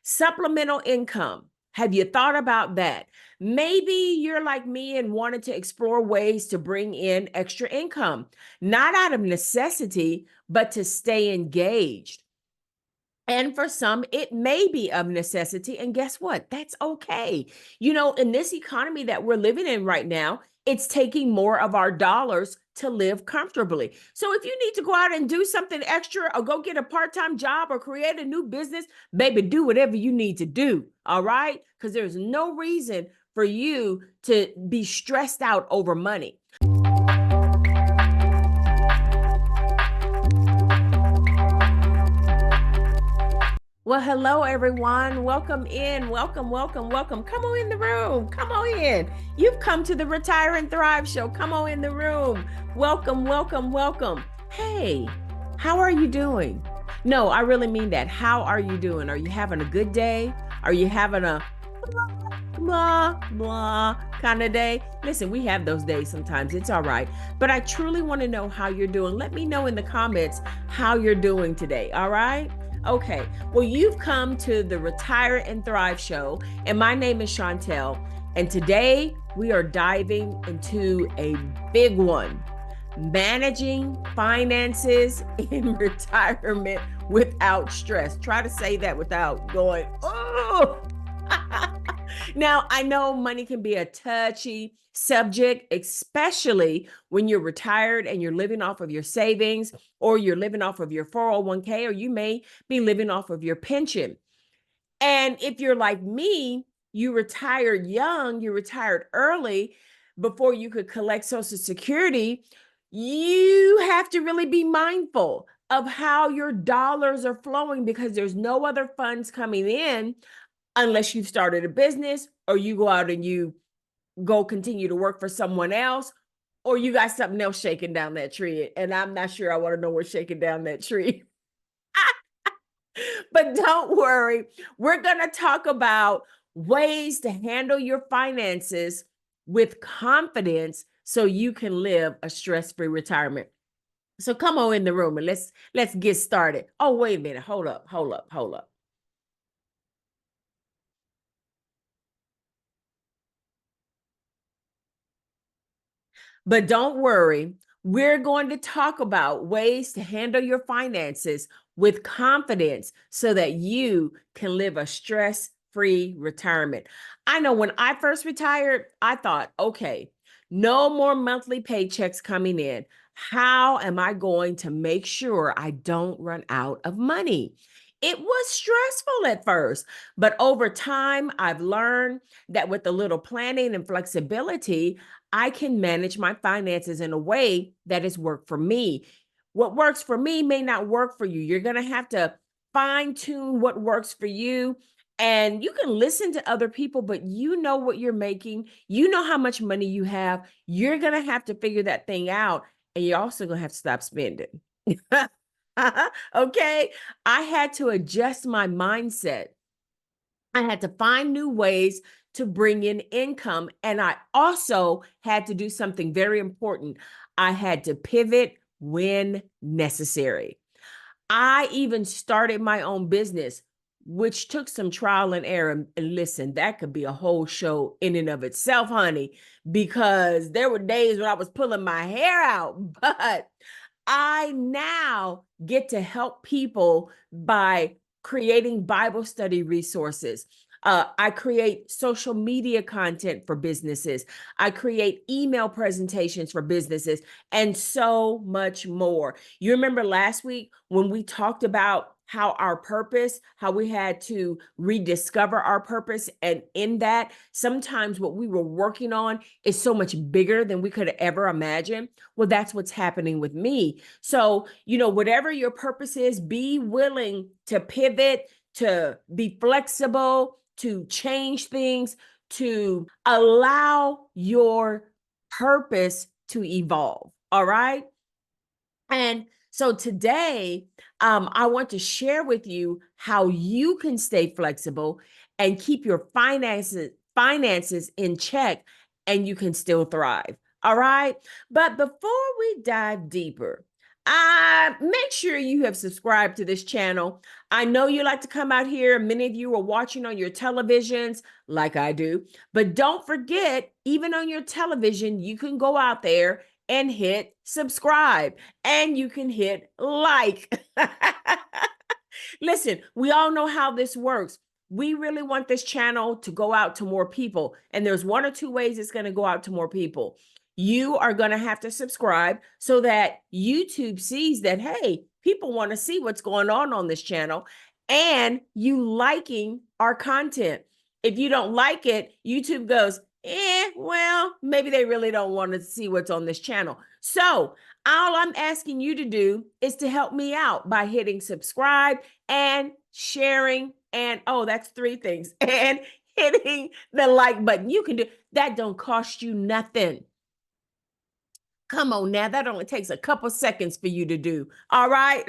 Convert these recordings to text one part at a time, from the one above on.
Supplemental income. Have you thought about that? Maybe you're like me and wanted to explore ways to bring in extra income, not out of necessity, but to stay engaged. And for some, it may be of necessity. And guess what? That's okay. In this economy that we're living in right now, it's taking more of our dollars to live comfortably. So if you need to go out and do something extra or go get a part-time job or create a new business, baby, do whatever you need to do. All right? Because there's no reason for you to be stressed out over money. Well, hello, everyone. Welcome in. Welcome, welcome, welcome. Come on in the room. Come on in. You've come to the Retire and Thrive show. Come on in the room. Welcome, welcome, welcome. Hey, how are you doing? No, I really mean that. How are you doing? Are you having a good day? Are you having a blah, blah kind of day? Listen, we have those days sometimes. It's all right. But I truly want to know how you're doing. Let me know in the comments how you're doing today. All right? Okay, well, you've come to the Retire and Thrive show, and my name is Chauntelle, and today we are diving into a big one, managing finances in retirement without stress. Try to say that without going, oh. Now, I know money can be a touchy subject, especially when you're retired and you're living off of your savings, or you're living off of your 401k, or you may be living off of your pension. And if you're like me, you retired young, you retired early before you could collect Social Security, you have to really be mindful of how your dollars are flowing, because there's no other funds coming in unless you've started a business, or you go out and you go continue to work for someone else, or you got something else shaking down that tree. And I'm not sure I want to know what's shaking down that tree. But don't worry, we're going to talk about ways to handle your finances with confidence so you can live a stress-free retirement. So come on in the room and let's get started. Oh, wait a minute. Hold up. But don't worry, we're going to talk about ways to handle your finances with confidence so that you can live a stress-free retirement. I know when I first retired, I thought, okay, no more monthly paychecks coming in. How am I going to make sure I don't run out of money? It was stressful at first, but over time, I've learned that with a little planning and flexibility, I can manage my finances in a way that has worked for me. What works for me may not work for you. You're going to have to fine tune what works for you. And you can listen to other people, but you know what you're making. You know how much money you have. You're going to have to figure that thing out. And you're also going to have to stop spending. Okay. I had to adjust my mindset. I had to find new ways to bring in income. And I also had to do something very important. I had to pivot when necessary. I even started my own business, which took some trial and error. And listen, that could be a whole show in and of itself, honey, because there were days when I was pulling my hair out, but I now get to help people by creating Bible study resources. I create social media content for businesses. I create email presentations for businesses, and so much more. You remember last week when we talked about how we had to rediscover our purpose. And in that, sometimes what we were working on is so much bigger than we could ever imagine. Well, that's what's happening with me. So, whatever your purpose is, be willing to pivot, to be flexible, to change things, to allow your purpose to evolve. All right. And so today, I want to share with you how you can stay flexible and keep your finances in check, and you can still thrive. All right. But before we dive deeper, Make sure you have subscribed to this channel. I know you like to come out here. Many of you are watching on your televisions like I do, but don't forget, even on your television, you can go out there and hit subscribe and you can hit like. Listen, we all know how this works. We really want this channel to go out to more people. And there's one or two ways it's going to go out to more people. You are going to have to subscribe so that YouTube sees that, hey, people want to see what's going on this channel, and you liking our content. If you don't like it, YouTube goes, well, maybe they really don't want to see what's on this channel. So all I'm asking you to do is to help me out by hitting subscribe and sharing, and that's three things, and hitting the like button. You can do that. Don't cost you nothing. Come on now, that only takes a couple seconds for you to do. All right.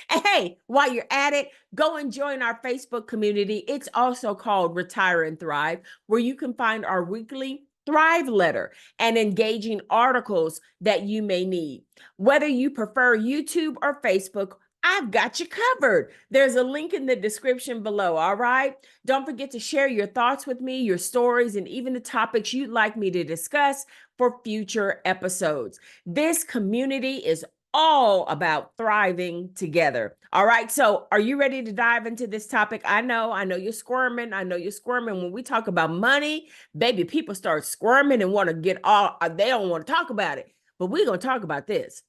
Hey, while you're at it, go and join our Facebook community. It's also called Retire and Thrive, where you can find our weekly Thrive letter and engaging articles that you may need. Whether you prefer YouTube or Facebook, I've got you covered. There's a link in the description below. All right. Don't forget to share your thoughts with me, your stories, and even the topics you'd like me to discuss for future episodes. This community is all about thriving together. All right. So are you ready to dive into this topic? I know you're squirming. I know you're squirming. When we talk about money, baby, people start squirming and want to get they don't want to talk about it, but we're going to talk about this.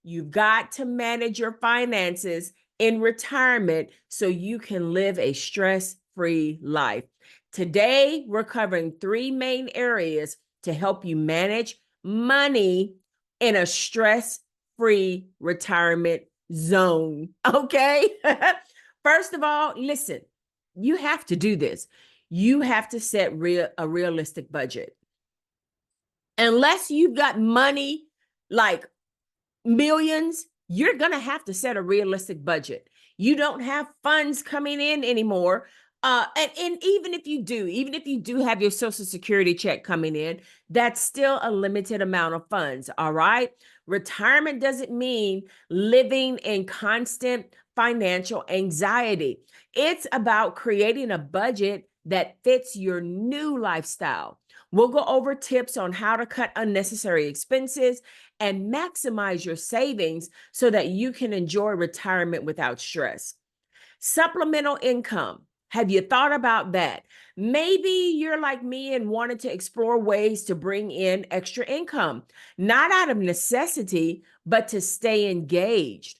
You've got to manage your finances in retirement so you can live a stress-free life. Today, we're covering three main areas to help you manage money in a stress-free retirement zone. Okay. First of all, listen, you have to do this. You have to set a realistic budget. Unless you've got money like millions, you're going to have to set a realistic budget. You don't have funds coming in anymore. And even if you do have your Social Security check coming in, that's still a limited amount of funds. All right. Retirement doesn't mean living in constant financial anxiety. It's about creating a budget that fits your new lifestyle. We'll go over tips on how to cut unnecessary expenses and maximize your savings so that you can enjoy retirement without stress. Supplemental income. Have you thought about that? Maybe you're like me and wanted to explore ways to bring in extra income, not out of necessity, but to stay engaged.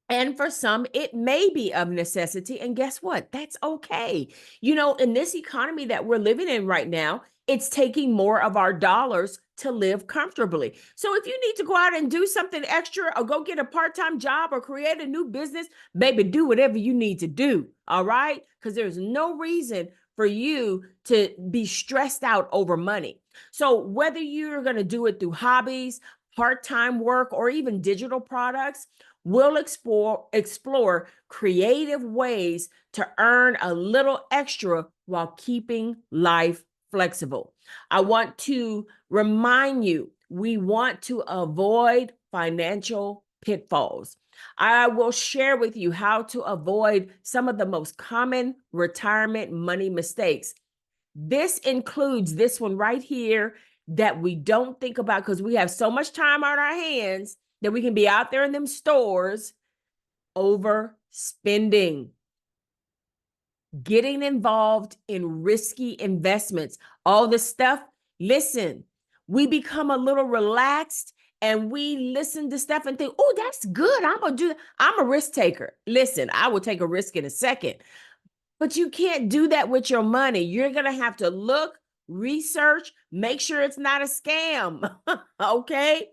And for some, it may be of necessity. And guess what? That's okay. In this economy that we're living in right now, it's taking more of our dollars to live comfortably. So if you need to go out and do something extra or go get a part-time job or create a new business, baby, do whatever you need to do. All right? Because there's no reason for you to be stressed out over money. So whether you're going to do it through hobbies, part-time work, or even digital products, we'll explore creative ways to earn a little extra while keeping life flexible. I want to remind you, we want to avoid financial pitfalls. I will share with you how to avoid some of the most common retirement money mistakes. This includes this one right here that we don't think about because we have so much time on our hands that we can be out there in them stores overspending. Getting involved in risky investments, all the stuff. Listen, we become a little relaxed and we listen to stuff and think, oh, that's good. I'm going to do that. I'm a risk taker. Listen, I will take a risk in a second, but you can't do that with your money. You're going to have to look, research, make sure it's not a scam. Okay.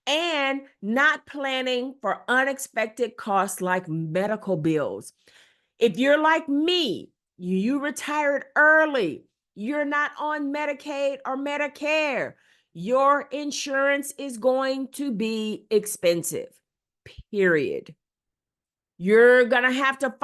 And not planning for unexpected costs like medical bills. If you're like me, you retired early, you're not on Medicaid or Medicare, your insurance is going to be expensive, period. You're going to have to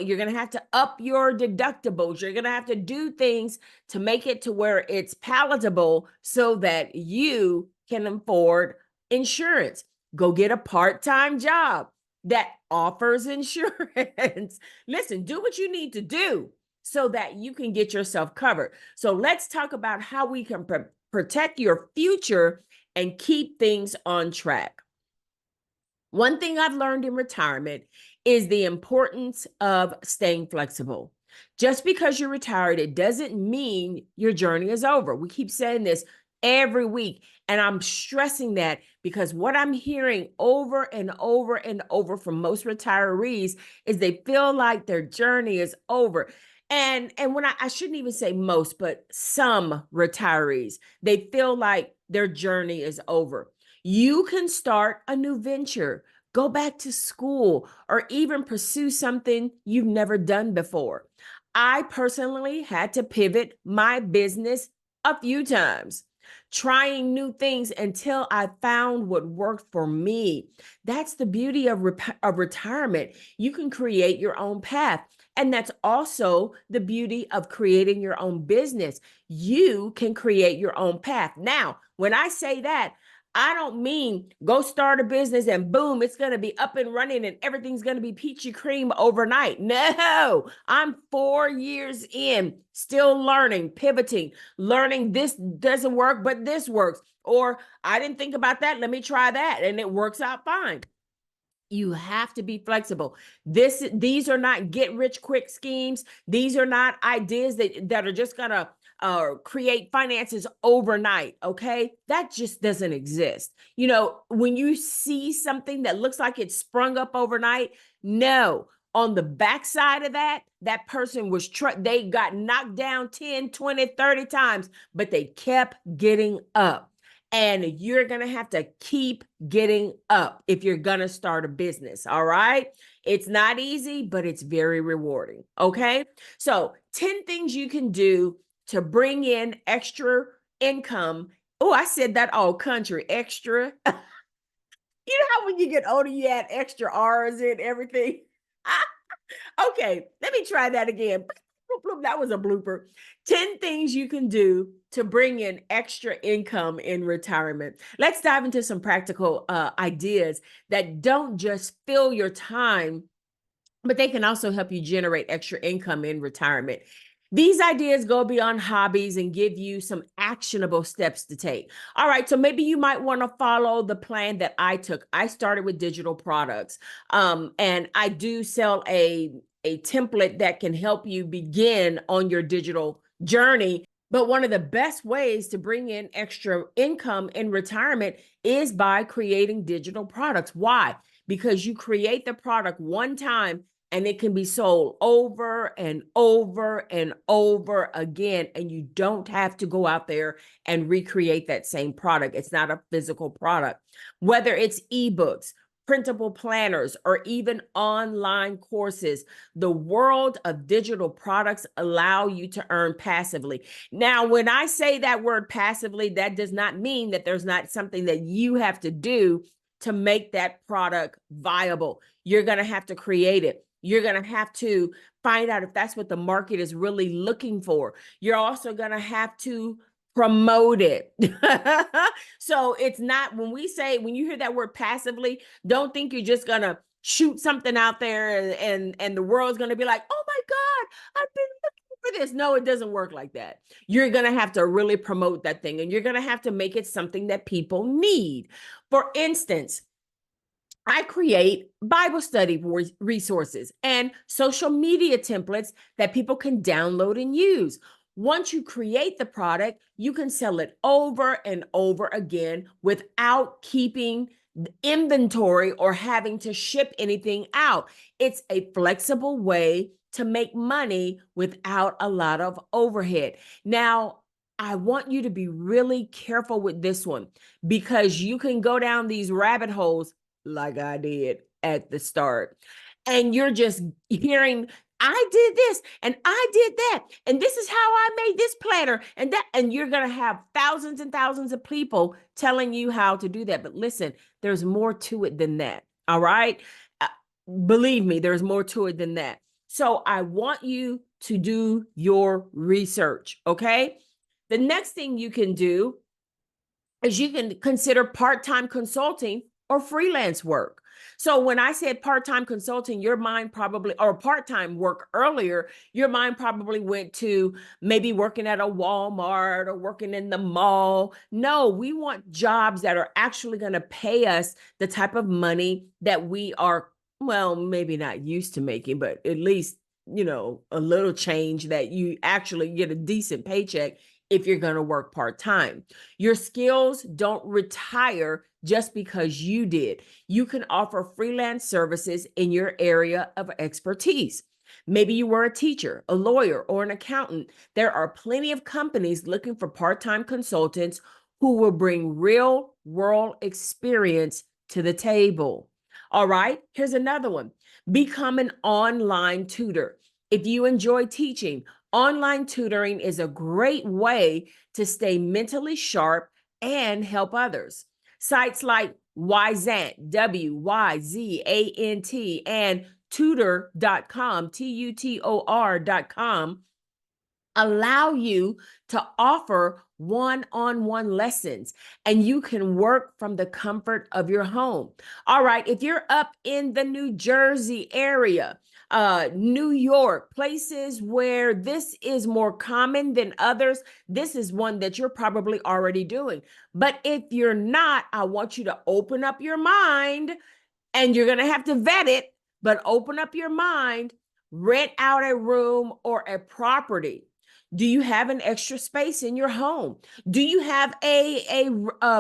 you're going to have to up your deductibles. You're going to have to do things to make it to where it's palatable so that you can afford insurance. Go get a part-time job that offers insurance. Listen, do what you need to do so that you can get yourself covered. So let's talk about how we can protect your future and keep things on track. One thing I've learned in retirement is the importance of staying flexible. Just because you're retired, it doesn't mean your journey is over. We keep saying this every week, and I'm stressing that because what I'm hearing over and over and over from most retirees is they feel like their journey is over. And when I shouldn't even say most, but some retirees, they feel like their journey is over. You can start a new venture, go back to school, or even pursue something you've never done before. I personally had to pivot my business a few times, trying new things until I found what worked for me. That's the beauty of retirement. You can create your own path. And that's also the beauty of creating your own business. You can create your own path. Now, when I say that, I don't mean go start a business and boom, it's going to be up and running and everything's going to be peachy cream overnight. No, I'm 4 years in, still learning, pivoting, learning this doesn't work, but this works. Or I didn't think about that. Let me try that. And it works out fine. You have to be flexible. These are not get rich quick schemes. These are not ideas that are just going to create finances overnight. Okay. That just doesn't exist. You know, when you see something that looks like it sprung up overnight, no, on the backside of that person was, they got knocked down 10, 20, 30 times, but they kept getting up. And you're going to have to keep getting up if you're going to start a business. All right. It's not easy, but it's very rewarding. Okay. So 10 things you can do to bring in extra income. Oh, I said that all country extra. You know how when you get older, you add extra R's in everything. Okay, let me try that again. That was a blooper. 10 things you can do to bring in extra income in retirement. Let's dive into some practical ideas that don't just fill your time, but they can also help you generate extra income in retirement. These ideas go beyond hobbies and give you some actionable steps to take. All right, so maybe you might want to follow the plan that I took. I started with digital products, and I do sell a template that can help you begin on your digital journey. But one of the best ways to bring in extra income in retirement is by creating digital products. Why? Because you create the product one time and it can be sold over and over and over again. And you don't have to go out there and recreate that same product. It's not a physical product. Whether it's ebooks, printable planners, or even online courses, the world of digital products allow you to earn passively. Now, when I say that word passively, that does not mean that there's not something that you have to do to make that product viable. You're going to have to create it. You're going to have to find out if that's what the market is really looking for. You're also going to have to promote it. So it's not, when you hear that word passively, don't think you're just going to shoot something out there and the world's going to be like, oh my God, I've been looking for this. No, it doesn't work like that. You're going to have to really promote that thing, and you're going to have to make it something that people need. For instance, I create Bible study resources and social media templates that people can download and use. Once you create the product, you can sell it over and over again without keeping inventory or having to ship anything out. It's a flexible way to make money without a lot of overhead. Now, I want you to be really careful with this one, because you can go down these rabbit holes like I did at the start. And you're just hearing, I did this and I did that, and this is how I made this planner and that, and you're going to have thousands and thousands of people telling you how to do that. But listen, there's more to it than that. All right. Believe me, there's more to it than that. So I want you to do your research. Okay. The next thing you can do is you can consider part-time consulting or freelance work. So when I said part-time consulting, your mind probably, or part-time work earlier, your mind probably went to maybe working at a Walmart or working in the mall. No, we want jobs that are actually going to pay us the type of money that we are, well, maybe not used to making, but at least, a little change that you actually get a decent paycheck if you're going to work part-time. Your skills don't retire just because you did. You can offer freelance services in your area of expertise. Maybe you were a teacher, a lawyer, or an accountant. There are plenty of companies looking for part-time consultants who will bring real world experience to the table. All right, here's another one. Become an online tutor. If you enjoy teaching, online tutoring is a great way to stay mentally sharp and help others. Sites like Wyzant, WYZANT, and tutor.com, TUTOR.com, allow you to offer one-on-one lessons, and you can work from the comfort of your home. All right, if you're up in the New Jersey area, New York, places where this is more common than others, this is one that you're probably already doing. But if you're not, I want you to open up your mind, and you're going to have to vet it, but open up your mind, rent out a room or a property. Do you have an extra space in your home? Do you have a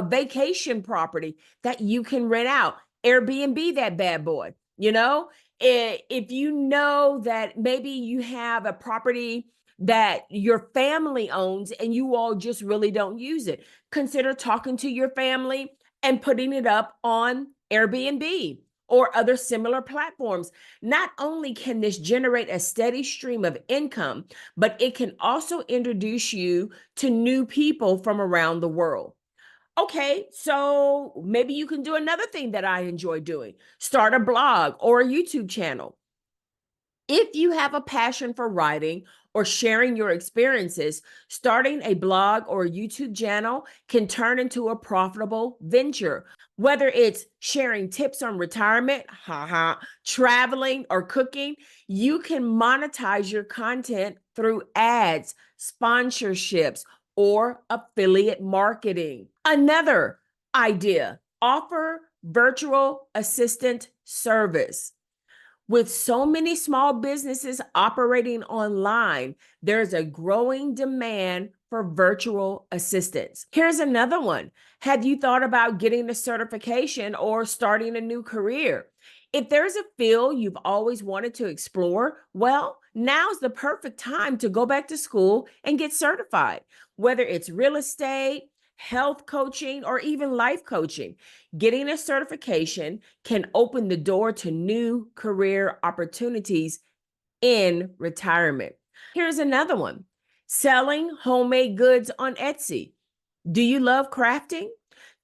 vacation property that you can rent out? Airbnb that bad boy. If you know that maybe you have a property that your family owns and you all just really don't use it, consider talking to your family and putting it up on Airbnb or other similar platforms. Not only can this generate a steady stream of income, but it can also introduce you to new people from around the world. Okay, so maybe you can do another thing that I enjoy doing. Start a blog or a YouTube channel. If you have a passion for writing or sharing your experiences, starting a blog or a YouTube channel can turn into a profitable venture. Whether it's sharing tips on retirement, traveling, or cooking, you can monetize your content through ads, sponsorships, or affiliate marketing. Another idea, offer virtual assistant service. With so many small businesses operating online, there's a growing demand for virtual assistants. Here's another one. Have you thought about getting a certification or starting a new career? If there's a field you've always wanted to explore, well, now's the perfect time to go back to school and get certified. Whether it's real estate, health coaching, or even life coaching, getting a certification can open the door to new career opportunities in retirement. Here's another one. Selling homemade goods on Etsy. Do you love crafting?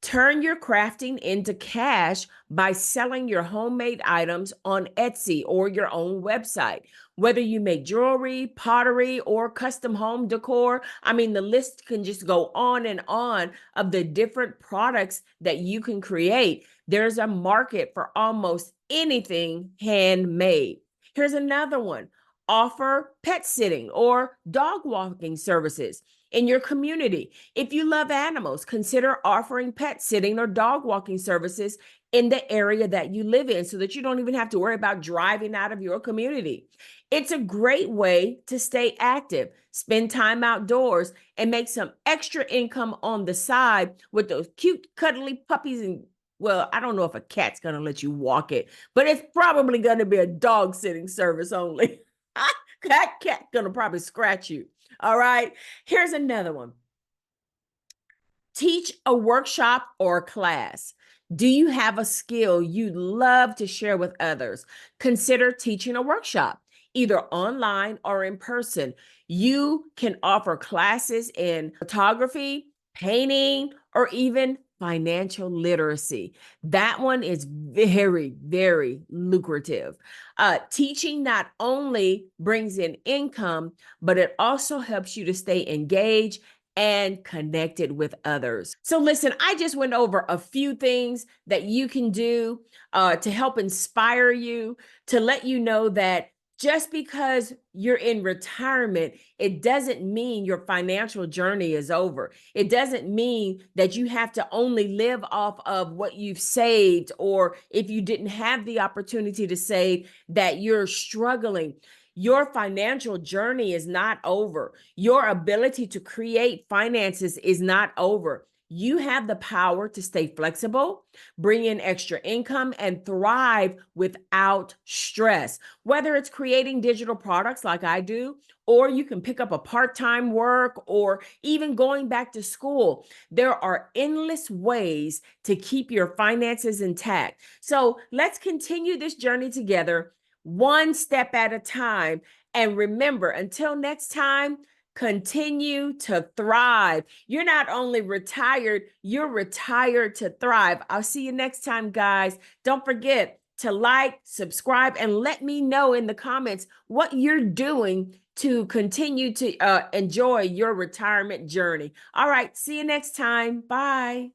Turn your crafting into cash by selling your homemade items on Etsy or your own website. Whether you make jewelry, pottery, or custom home decor, the list can just go on and on of the different products that you can create. There's a market for almost anything handmade. Here's another one. Offer pet sitting or dog walking services in your community. If you love animals, consider offering pet sitting or dog walking services in the area that you live in so that you don't even have to worry about driving out of your community. It's a great way to stay active, spend time outdoors, and make some extra income on the side with those cute, cuddly puppies. And well, I don't know if a cat's going to let you walk it, but it's probably going to be a dog sitting service only. That cat's going to probably scratch you. All right, here's another one. Teach a workshop or class. Do you have a skill you'd love to share with others? Consider teaching a workshop, either online or in person. You can offer classes in photography, painting, or even financial literacy. That one is very, very lucrative. Teaching not only brings in income, but it also helps you to stay engaged and connected with others. So listen, I just went over a few things that you can do to help inspire you, to let you know that just because you're in retirement, it doesn't mean your financial journey is over. It doesn't mean that you have to only live off of what you've saved, or if you didn't have the opportunity to save, that you're struggling. Your financial journey is not over. Your ability to create finances is not over. You have the power to stay flexible, bring in extra income, and thrive without stress. Whether it's creating digital products like I do, or you can pick up a part-time work, or even going back to school, there are endless ways to keep your finances intact. So let's continue this journey together, one step at a time. And remember, until next time, continue to thrive. You're not only retired, you're retired to thrive. I'll see you next time, guys. Don't forget to like, subscribe, and let me know in the comments what you're doing to continue to enjoy your retirement journey. All right, see you next time. Bye.